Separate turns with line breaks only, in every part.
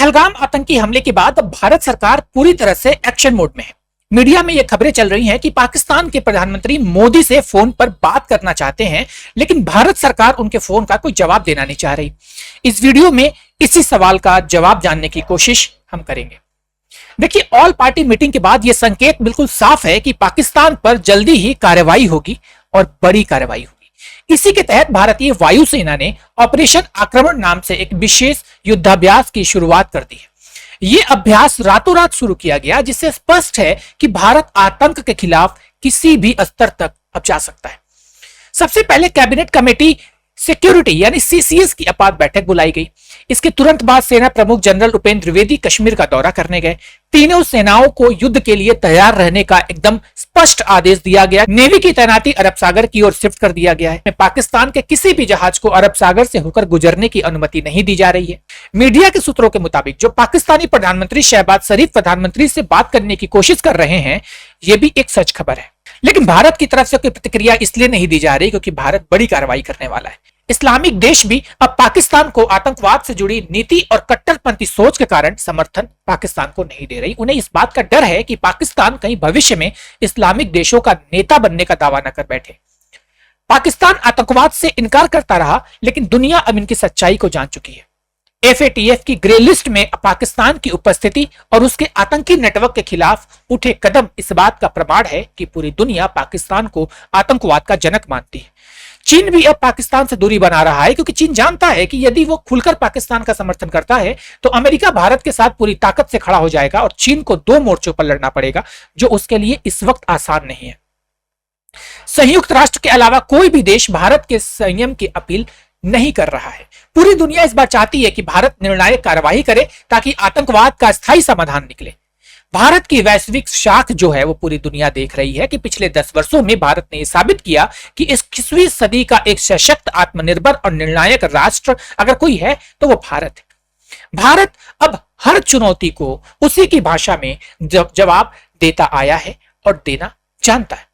पहलगाम आतंकी हमले के बाद अब भारत सरकार पूरी तरह से एक्शन मोड में है। मीडिया में ये खबरें चल रही हैं कि पाकिस्तान के प्रधानमंत्री मोदी से फोन पर बात करना चाहते हैं, लेकिन भारत सरकार उनके फोन का कोई जवाब देना नहीं चाह रही। इस वीडियो में इसी सवाल का जवाब जानने की कोशिश हम करेंगे। देखिए, ऑल पार्टी मीटिंग के बाद यह संकेत बिल्कुल साफ है कि पाकिस्तान पर जल्दी ही कार्रवाई होगी और बड़ी कार्रवाई होगी। इसी के तहत भारतीय वायुसेना ने ऑपरेशन आक्रमण नाम से एक विशेष युद्धाभ्यास की शुरुआत कर दी है। यह अभ्यास रातों रात शुरू किया गया, जिससे स्पष्ट है कि भारत आतंक के खिलाफ किसी भी स्तर तक अब जा सकता है। सबसे पहले कैबिनेट कमेटी सिक्योरिटी यानी सीसीएस की आपात बैठक बुलाई गई। इसके तुरंत बाद सेना प्रमुख जनरल उपेंद्र द्विवेदी कश्मीर का दौरा करने गए। तीनों सेनाओं को युद्ध के लिए तैयार रहने का एकदम स्पष्ट आदेश दिया गया। नेवी की तैनाती अरब सागर की ओर शिफ्ट कर दिया गया है। पाकिस्तान के किसी भी जहाज को अरब सागर से होकर गुजरने की अनुमति नहीं दी जा रही है। मीडिया के सूत्रों के मुताबिक जो पाकिस्तानी प्रधानमंत्री शहबाज शरीफ प्रधानमंत्री से बात करने की कोशिश कर रहे हैं, यह भी एक सच खबर है। लेकिन भारत की तरफ से कोई प्रतिक्रिया इसलिए नहीं दी जा रही क्योंकि भारत बड़ी कार्रवाई करने वाला है। इस्लामिक देश भी अब पाकिस्तान को आतंकवाद से जुड़ी नीति और कट्टरपंथी सोच के कारण समर्थन पाकिस्तान को नहीं दे रही। उन्हें इस बात का डर है कि पाकिस्तान कहीं भविष्य में इस्लामिक देशों का नेता बनने का दावा न कर बैठे। पाकिस्तान आतंकवाद से इनकार करता रहा, लेकिन दुनिया अब इनकी सच्चाई को जान चुकी है। एफएटीएफ की ग्रे लिस्ट में पाकिस्तान की उपस्थिति और उसके आतंकी नेटवर्क के खिलाफ उठे कदम इस बात का प्रमाण है कि पूरी दुनिया पाकिस्तान को आतंकवाद का जनक मानती है। चीन भी अब पाकिस्तान से दूरी बना रहा है, क्योंकि चीन जानता है कि यदि वो खुलकर पाकिस्तान का समर्थन करता है तो अमेरिका भारत के साथ पूरी ताकत से खड़ा हो जाएगा और चीन को दो मोर्चों पर लड़ना पड़ेगा, जो उसके लिए इस वक्त आसान नहीं है। संयुक्त राष्ट्र के अलावा कोई भी देश भारत के संयम की अपील नहीं कर रहा है। पूरी दुनिया इस बार चाहती है कि भारत निर्णायक कार्रवाई करे ताकि आतंकवाद का स्थायी समाधान निकले। भारत की वैश्विक शाख जो है वो पूरी दुनिया देख रही है कि पिछले 10 वर्षों में भारत ने यह साबित किया कि इस 21वीं सदी का एक सशक्त, आत्मनिर्भर और निर्णायक राष्ट्र अगर कोई है तो वो भारत है। भारत अब हर चुनौती को उसी की भाषा में जवाब देता आया है और देना जानता है।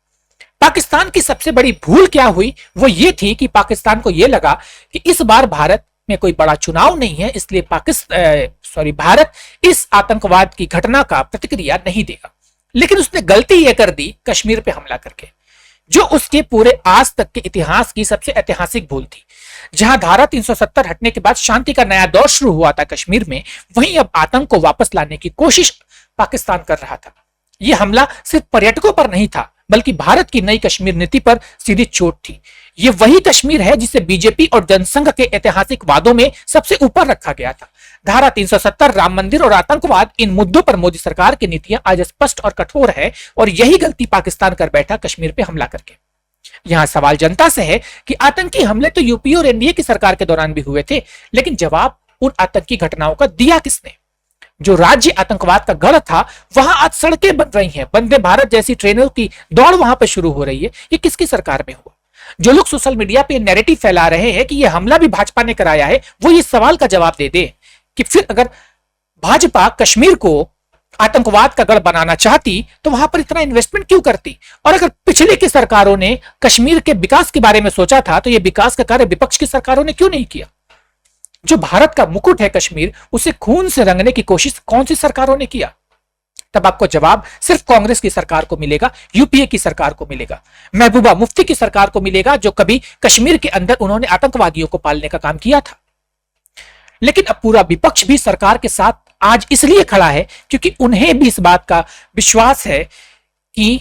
पाकिस्तान की सबसे बड़ी भूल क्या हुई, वो ये थी कि पाकिस्तान को यह लगा कि इस बार भारत में कोई बड़ा चुनाव नहीं है, इसलिए भारत इस आतंकवाद की घटना का प्रतिक्रिया नहीं देगा। लेकिन उसने गलती यह कर दी कश्मीर पे हमला करके, जो उसके पूरे आज तक के इतिहास की सबसे ऐतिहासिक भूल थी। जहां धारा 370 हटने के बाद शांति का नया दौर शुरू हुआ था कश्मीर में, वहीं अब आतंक को वापस लाने की कोशिश पाकिस्तान कर रहा था। यह हमला सिर्फ पर्यटकों पर नहीं था, बल्कि भारत की नई कश्मीर नीति पर सीधी चोट थी। यह वही कश्मीर है जिसे बीजेपी और जनसंघ के ऐतिहासिक वादों में सबसे ऊपर रखा गया था। धारा 370, राम मंदिर और आतंकवाद, इन मुद्दों पर मोदी सरकार की नीतियां आज स्पष्ट और कठोर है, और यही गलती पाकिस्तान कर बैठा कश्मीर पे हमला करके। यहां सवाल जनता से है कि आतंकी हमले तो यूपी और एनडीए की सरकार के दौरान भी हुए थे, लेकिन जवाब उन आतंकी घटनाओं का दिया किसने? जो राज्य आतंकवाद का गढ़ था, वहां आज सड़कें बन रही हैं, वंदे भारत जैसी ट्रेनों की दौड़ वहां पर शुरू हो रही है। ये किसकी सरकार में हुआ? जो लोग सोशल मीडिया पे नैरेटिव फैला रहे हैं कि यह हमला भी भाजपा ने कराया है, वो इस सवाल का जवाब दे दे कि फिर अगर भाजपा कश्मीर को आतंकवाद का गढ़ बनाना चाहती तो वहां पर इतना इन्वेस्टमेंट क्यों करती? और अगर पिछले की सरकारों ने कश्मीर के विकास के बारे में सोचा था तो यह विकास का कार्य विपक्ष की सरकारों ने क्यों नहीं किया? जो भारत का मुकुट है कश्मीर, उसे खून से रंगने की कोशिश कौन सी सरकारों ने किया? तब आपको जवाब सिर्फ कांग्रेस की सरकार को मिलेगा, यूपीए की सरकार को मिलेगा, महबूबा मुफ्ती की सरकार को मिलेगा, जो कभी कश्मीर के अंदर उन्होंने आतंकवादियों को पालने का काम किया था। लेकिन अब पूरा विपक्ष भी सरकार के साथ आज इसलिए खड़ा है क्योंकि उन्हें भी इस बात का विश्वास है कि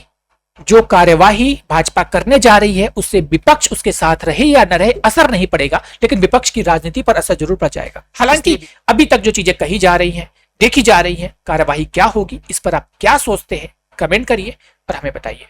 जो कार्यवाही भाजपा करने जा रही है उससे विपक्ष उसके साथ रहे या न रहे असर नहीं पड़ेगा, लेकिन विपक्ष की राजनीति पर असर जरूर पड़ जाएगा। हालांकि अभी तक जो चीजें कही जा रही हैं, देखी जा रही हैं, कार्यवाही क्या होगी, इस पर आप क्या सोचते हैं, कमेंट करिए और हमें बताइए।